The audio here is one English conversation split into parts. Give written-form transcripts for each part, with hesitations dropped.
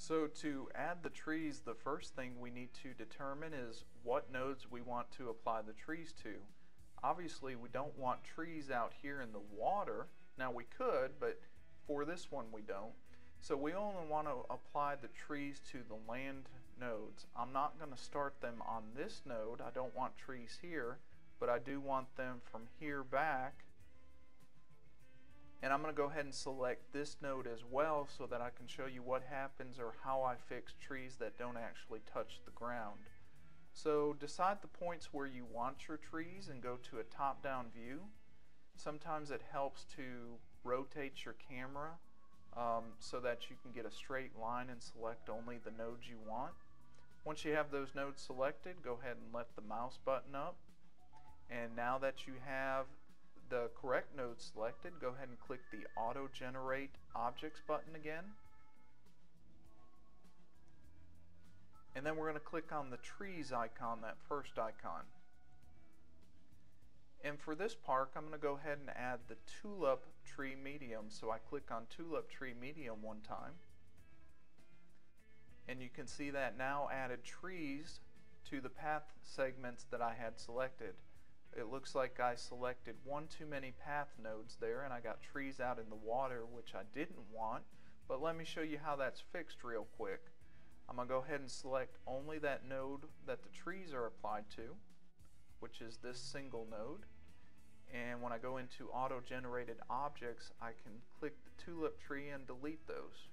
So to add the trees, the first thing we need to determine is what nodes we want to apply the trees to. Obviously we don't want trees out here in the water. Now we could, but for this one we don't. So we only want to apply the trees to the land nodes. I'm not going to start them on this node. I don't want trees here, but I do want them from here back. And I'm going to go ahead and select this node as well so that I can show you what happens or how I fix trees that don't actually touch the ground. So decide the points where you want your trees and go to a top-down view. Sometimes it helps to rotate your camera so that you can get a straight line and select only the nodes you want. Once you have those nodes selected, go ahead and let the mouse button up. And now that you have the correct node selected, go ahead and click the Auto Generate Objects button again. And then we're going to click on the trees icon, that first icon. And for this park, I'm going to go ahead and add the Tulip Tree Medium. So I click on Tulip Tree Medium one time. And you can see that now added trees to the path segments that I had selected. It looks like I selected one too many path nodes there and I got trees out in the water, which I didn't want. But let me show you how that's fixed real quick. I'm going to go ahead and select only that node that the trees are applied to, which is this single node. And when I go into Auto Generated Objects, I can click the tulip tree and delete those.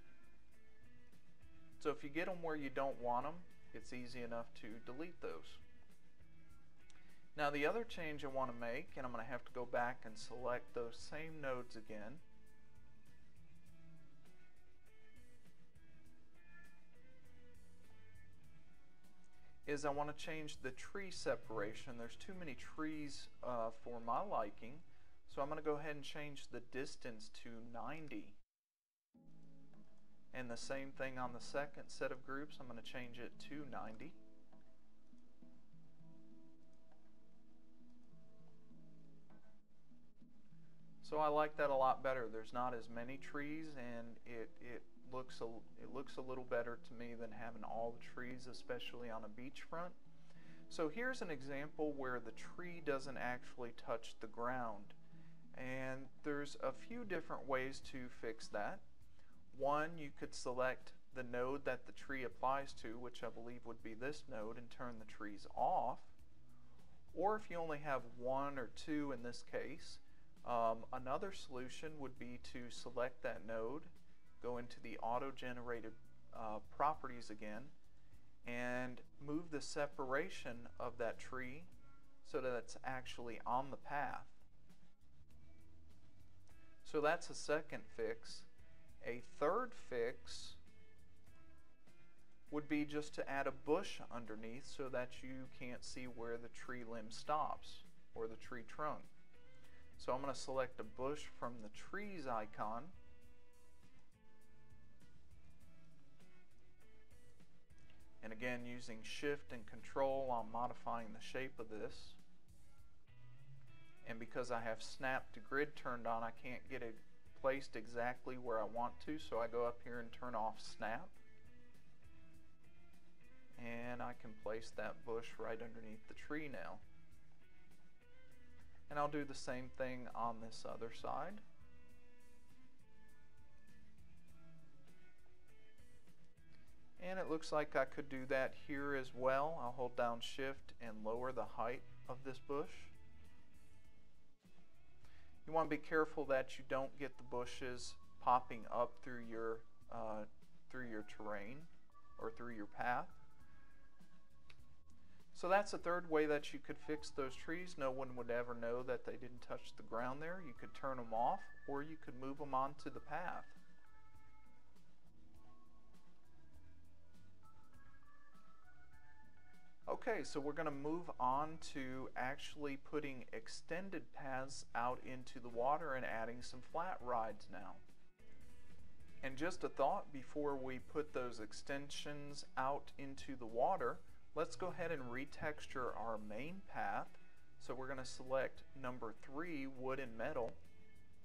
So if you get them where you don't want them, it's easy enough to delete those. Now the other change I want to make, and I'm going to have to go back and select those same nodes again, is I want to change the tree separation. There's too many trees for my liking, so I'm going to go ahead and change the distance to 90. And the same thing on the second set of groups, I'm going to change it to 90. So I like that a lot better. There's not as many trees, and it looks a little better to me than having all the trees, especially on a beachfront. So here's an example where the tree doesn't actually touch the ground, and there's a few different ways to fix that. One, you could select the node that the tree applies to, which I believe would be this node, and turn the trees off. Or if you only have one or two in this case, another solution would be to select that node, go into the auto-generated properties again, and move the separation of that tree so that it's actually on the path. So that's a second fix. A third fix would be just to add a bush underneath so that you can't see where the tree limb stops or the tree trunk. So I'm going to select a bush from the trees icon, and again using Shift and Control I'm modifying the shape of this, and because I have Snap to Grid turned on, I can't get it placed exactly where I want to, so I go up here and turn off Snap, and I can place that bush right underneath the tree now. And I'll do the same thing on this other side. And it looks like I could do that here as well. I'll hold down Shift and lower the height of this bush. You want to be careful that you don't get the bushes popping up through your terrain or through your path. So that's a third way that you could fix those trees. No one would ever know that they didn't touch the ground there. You could turn them off, or you could move them onto the path. Okay, so we're going to move on to actually putting extended paths out into the water and adding some flat rides now. And just a thought before we put those extensions out into the water, let's go ahead and retexture our main path. So we're going to select number 3, wood and metal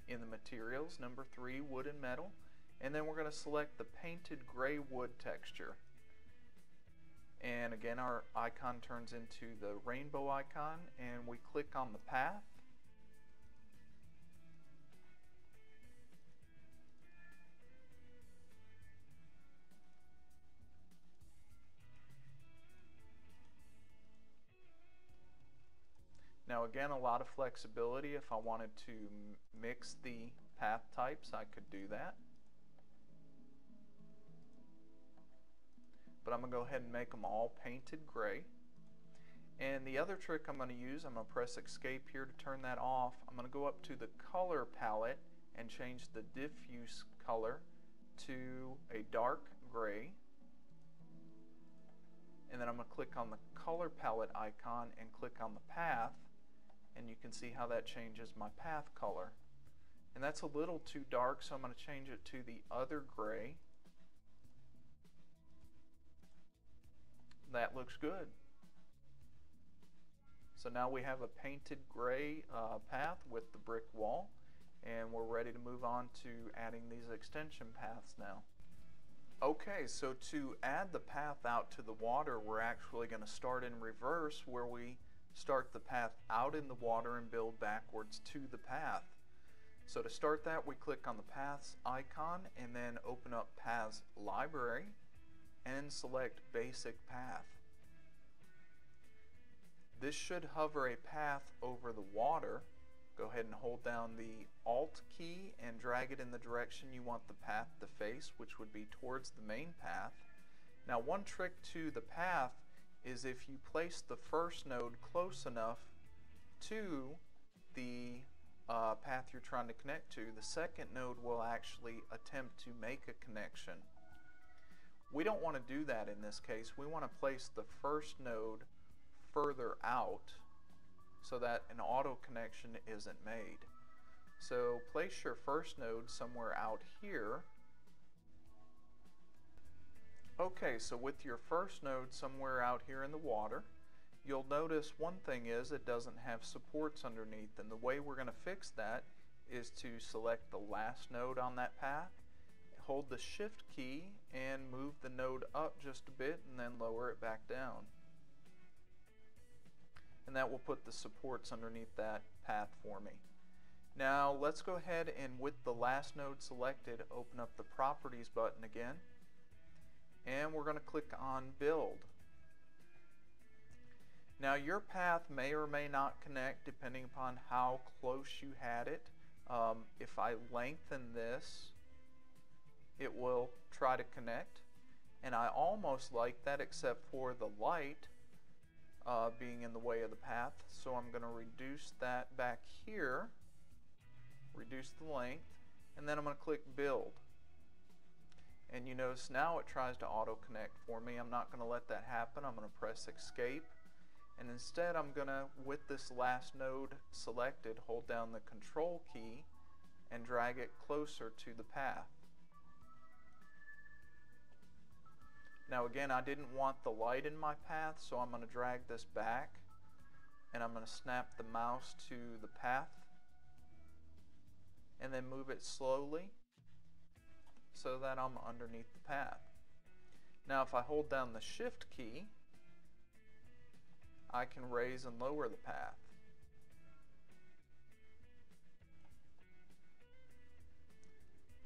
in the materials, number 3, wood and metal, And then we're going to select the painted gray wood texture. And again, our icon turns into the rainbow icon, and we click on the path. Now again, a lot of flexibility. If I wanted to mix the path types, I could do that. But I'm going to go ahead and make them all painted gray. And the other trick I'm going to use, I'm going to press escape here to turn that off. I'm going to go up to the color palette and change the diffuse color to a dark gray. And then I'm going to click on the color palette icon and click on the path, and you can see how that changes my path color. And that's a little too dark, so I'm going to change it to the other gray. That looks good. So now we have a painted gray path with the brick wall, and we're ready to move on to adding these extension paths now. Okay, so to add the path out to the water, we're actually going to start in reverse, where we start the path out in the water and build backwards to the path. So to start that, we click on the Paths icon and then open up Paths Library and select Basic Path. This should hover a path over the water. Go ahead and hold down the Alt key and drag it in the direction you want the path to face, which would be towards the main path. Now, one trick to the path is if you place the first node close enough to the path you're trying to connect to, the second node will actually attempt to make a connection. We don't want to do that in this case. We want to place the first node further out so that an auto connection isn't made. So place your first node somewhere out here. Okay, so with your first node somewhere out here in the water, you'll notice one thing is it doesn't have supports underneath, and the way we're going to fix that is to select the last node on that path, hold the Shift key and move the node up just a bit and then lower it back down. And that will put the supports underneath that path for me. Now let's go ahead and with the last node selected, open up the Properties button again, and we're going to click on Build. Now your path may or may not connect depending upon how close you had it. If I lengthen this, it will try to connect, and I almost like that except for the light being in the way of the path, so I'm going to reduce that back here, reduce the length, and then I'm going to click Build. And you notice now it tries to auto connect for me. I'm not going to let that happen. I'm going to press Escape, and instead I'm going to, with this last node selected, hold down the Control key and drag it closer to the path. Now again, I didn't want the light in my path, so I'm going to drag this back and I'm going to snap the mouse to the path and then move it slowly so that I'm underneath the path. Now if I hold down the Shift key, I can raise and lower the path.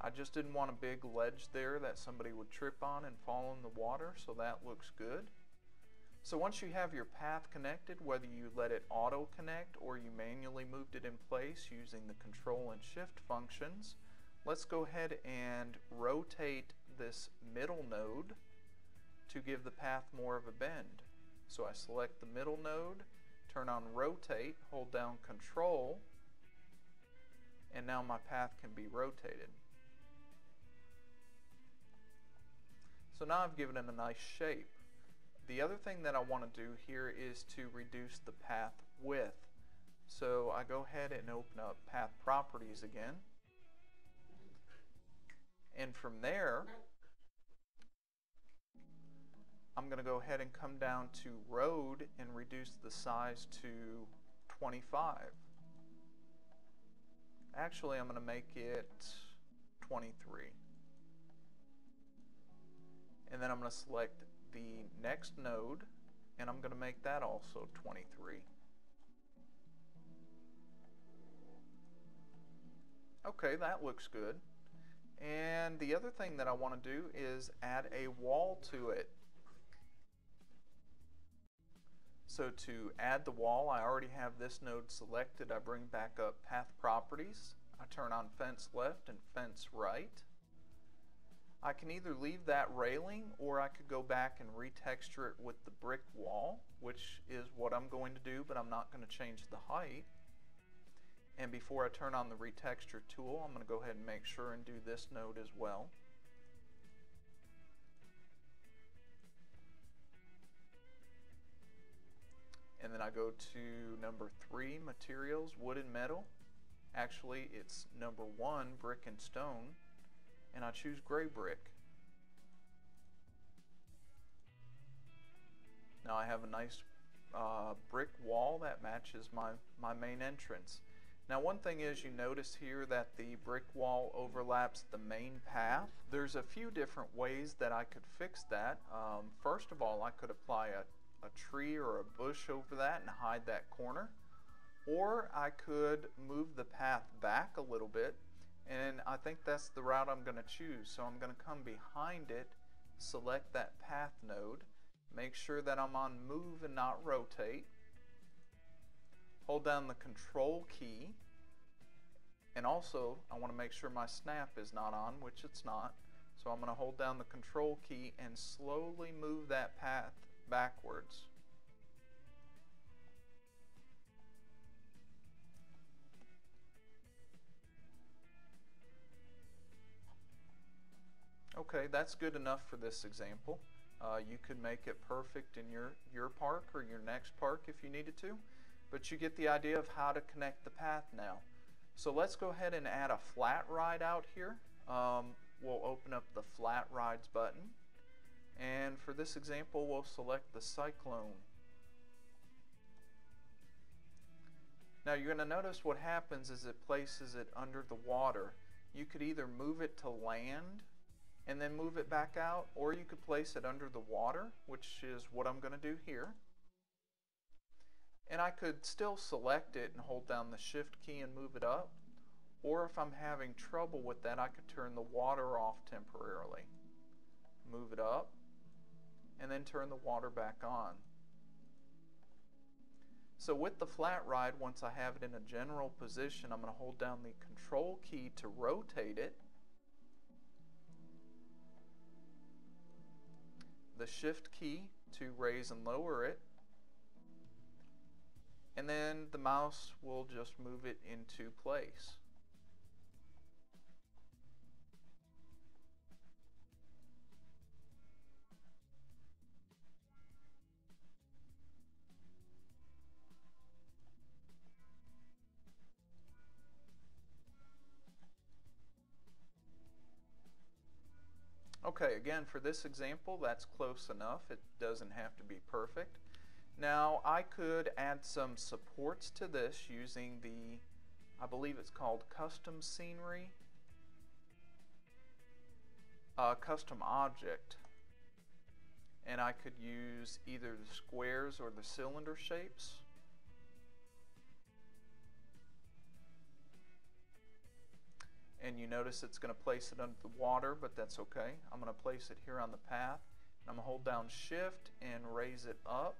I just didn't want a big ledge there that somebody would trip on and fall in the water, so that looks good. So once you have your path connected, whether you let it auto connect or you manually moved it in place using the Control and Shift functions, let's go ahead and rotate this middle node to give the path more of a bend. So I select the middle node, turn on Rotate, hold down Control, and now my path can be rotated. So now I've given it a nice shape. The other thing that I want to do here is to reduce the path width. So I go ahead and open up Path Properties again. And from there, I'm going to go ahead and come down to Road and reduce the size to 25. Actually, I'm going to make it 23. And then I'm going to select the next node, and I'm going to make that also 23. Okay, that looks good. And the other thing that I want to do is add a wall to it. So to add the wall, I already have this node selected. I bring back up Path Properties. I turn on Fence Left and Fence Right. I can either leave that railing, or I could go back and retexture it with the brick wall, which is what I'm going to do, but I'm not going to change the height. And before I turn on the retexture tool, I'm going to go ahead and make sure and do this node as well. And then I go to number 3, Materials, Wood and Metal. Actually, it's number 1, Brick and Stone. And I choose gray brick. Now I have a nice brick wall that matches my main entrance. Now one thing is, you notice here that the brick wall overlaps the main path. There's a few different ways that I could fix that. First of all, I could apply a tree or a bush over that and hide that corner. Or I could move the path back a little bit, and I think that's the route I'm going to choose. So I'm going to come behind it, select that path node, make sure that I'm on move and not rotate, hold down the control key, and also I want to make sure my snap is not on, which it's not. So I'm going to hold down the control key and slowly move that path backwards. Okay, that's good enough for this example. You could make it perfect in your park or your next park if you needed to, but you get the idea of how to connect the path now. So let's go ahead and add a flat ride out here. We'll open up the Flat Rides button, and for this example we'll select the Cyclone. Now you're going to notice what happens is it places it under the water. You could either move it to land and then move it back out, or you could place it under the water, which is what I'm going to do here. And I could still select it and hold down the Shift key and move it up, or if I'm having trouble with that, I could turn the water off temporarily. Move it up, and then turn the water back on. So with the flat ride, once I have it in a general position, I'm going to hold down the control key to rotate it, the Shift key to raise and lower it, and then the mouse will just move it into place. Okay, again, for this example, that's close enough. It doesn't have to be perfect. Now, I could add some supports to this using the, I believe it's called Custom Scenery, Custom Object. And I could use either the squares or the cylinder shapes. And you notice it's going to place it under the water, but that's okay. I'm going to place it here on the path. And I'm going to hold down Shift and raise it up.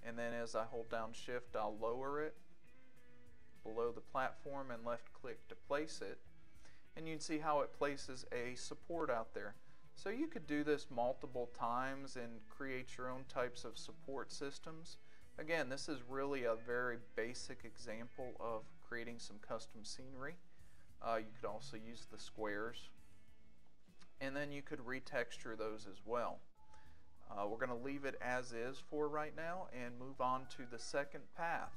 And then as I hold down Shift, I'll lower it below the platform and left click to place it. And you can see how it places a support out there. So you could do this multiple times and create your own types of support systems. Again, this is really a very basic example of creating some custom scenery. You could also use the squares, and then you could retexture those as well. We're going to leave it as is for right now and move on to the second path.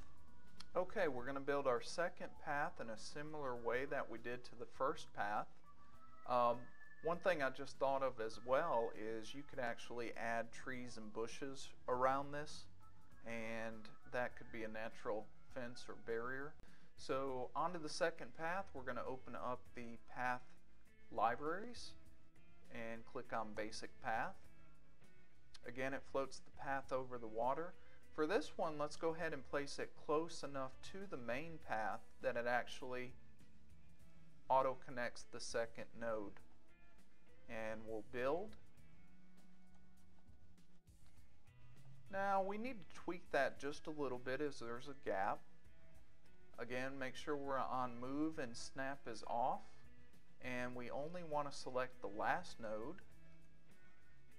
Okay, we're going to build our second path in a similar way that we did to the first path. One thing I just thought of as well is you could actually add trees and bushes around this, and that could be a natural fence or barrier. So onto the second path, we're going to open up the path libraries and click on basic path. Again, it floats the path over the water. For this one, let's go ahead and place it close enough to the main path that it actually auto connects the second node. And we'll build. Now we need to tweak that just a little bit as there's a gap. Again, make sure we're on move and snap is off, and we only want to select the last node,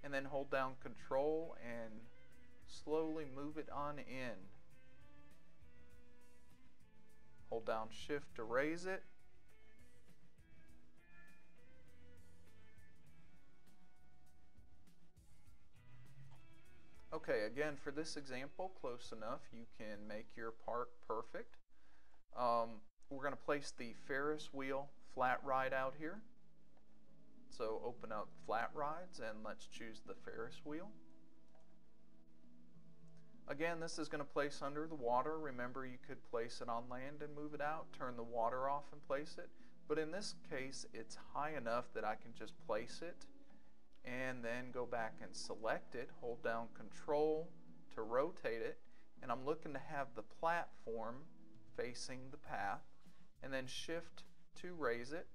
and then hold down Control and slowly move it on in. Hold down Shift to raise it. Okay, again, for this example, close enough, you can make your part perfect. We're going to place the Ferris wheel flat ride out here. So open up flat rides and let's choose the Ferris wheel. Again, this is going to place under the water. Remember, you could place it on land and move it out, turn the water off and place it. But in this case, it's high enough that I can just place it and then go back and select it, hold down Control to rotate it, and I'm looking to have the platform facing the path, and then Shift to raise it,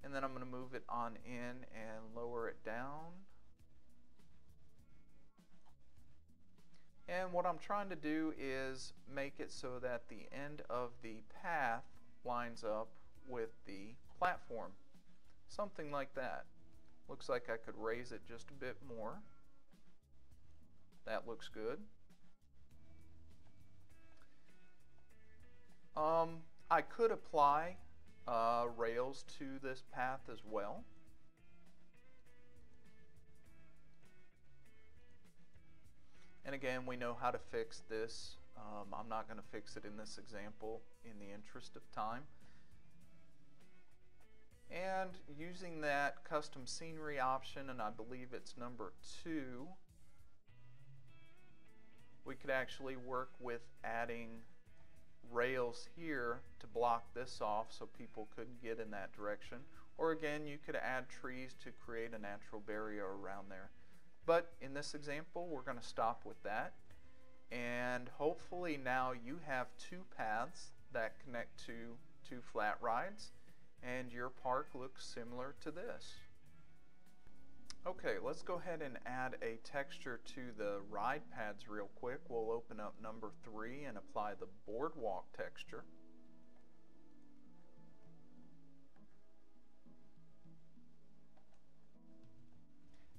and then I'm going to move it on in and lower it down. And what I'm trying to do is make it so that the end of the path lines up with the platform. Something like that. Looks like I could raise it just a bit more. That looks good. I could apply rails to this path as well. And again, we know how to fix this. I'm not going to fix it in this example in the interest of time. And using that custom scenery option, and I believe it's number 2, we could actually work with adding rails here to block this off so people couldn't get in that direction. Or again, you could add trees to create a natural barrier around there. But in this example, we're going to stop with that. And hopefully now you have 2 paths that connect to 2 flat rides, and your park looks similar to this. Okay, let's go ahead and add a texture to the ride pads real quick. We'll open up number 3 and apply the boardwalk texture.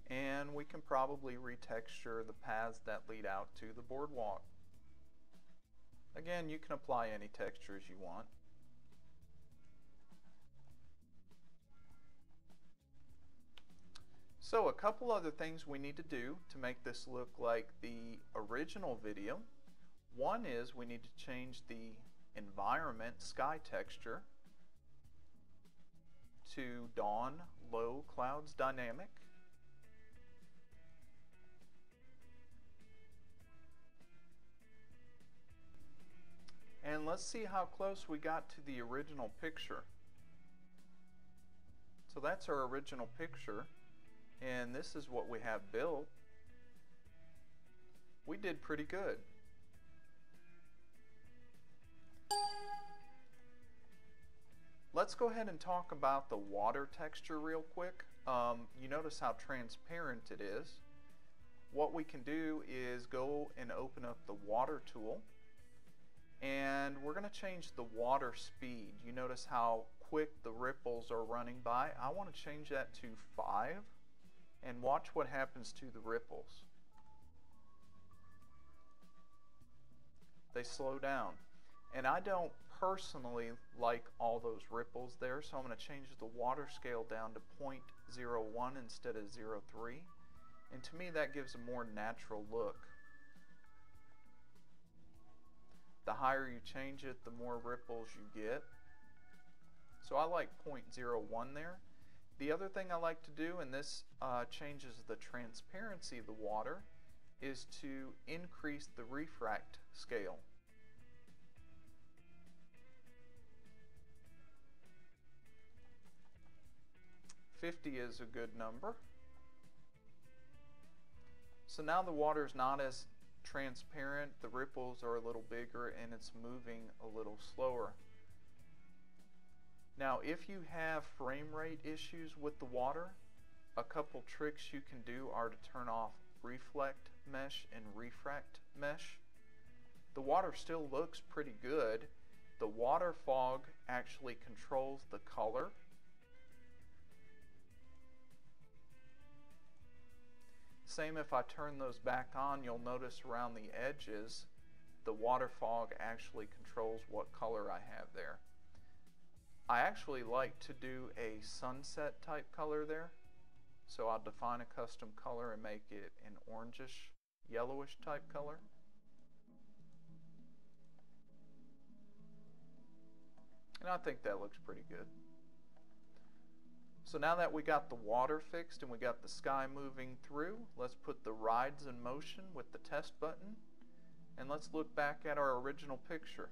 And we can probably retexture the paths that lead out to the boardwalk. Again, you can apply any textures you want. So a couple other things we need to do to make this look like the original video. One is we need to change the environment sky texture to Dawn Low Clouds Dynamic. And let's see how close we got to the original picture. So that's our original picture, and this is what we have built. We did pretty good. Let's go ahead and talk about the water texture real quick. You notice how transparent it is. What we can do is go and open up the water tool, and we're going to change the water speed. You notice how quick the ripples are running by. I want to change that to 5 and watch what happens to the ripples. They slow down. And I don't personally like all those ripples there, so I'm going to change the water scale down to 0.01 instead of 0.3. And to me that gives a more natural look. The higher you change it, the more ripples you get. So I like 0.01 there. The other thing I like to do, and this changes the transparency of the water, is to increase the refract scale. 50 is a good number. So now the water is not as transparent, the ripples are a little bigger, and it's moving a little slower. Now if you have frame rate issues with the water, a couple tricks you can do are to turn off reflect mesh and refract mesh. The water still looks pretty good. The water fog actually controls the color. Same if I turn those back on, you'll notice around the edges the water fog actually controls what color I have there. I actually like to do a sunset type color there. So I'll define a custom color and make it an orangish, yellowish type color. And I think that looks pretty good. So now that we got the water fixed and we got the sky moving through, let's put the rides in motion with the test button, and let's look back at our original picture.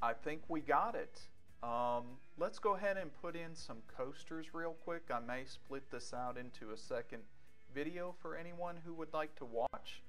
I think we got it. Let's go ahead and put in some coasters real quick. I may split this out into a second video for anyone who would like to watch.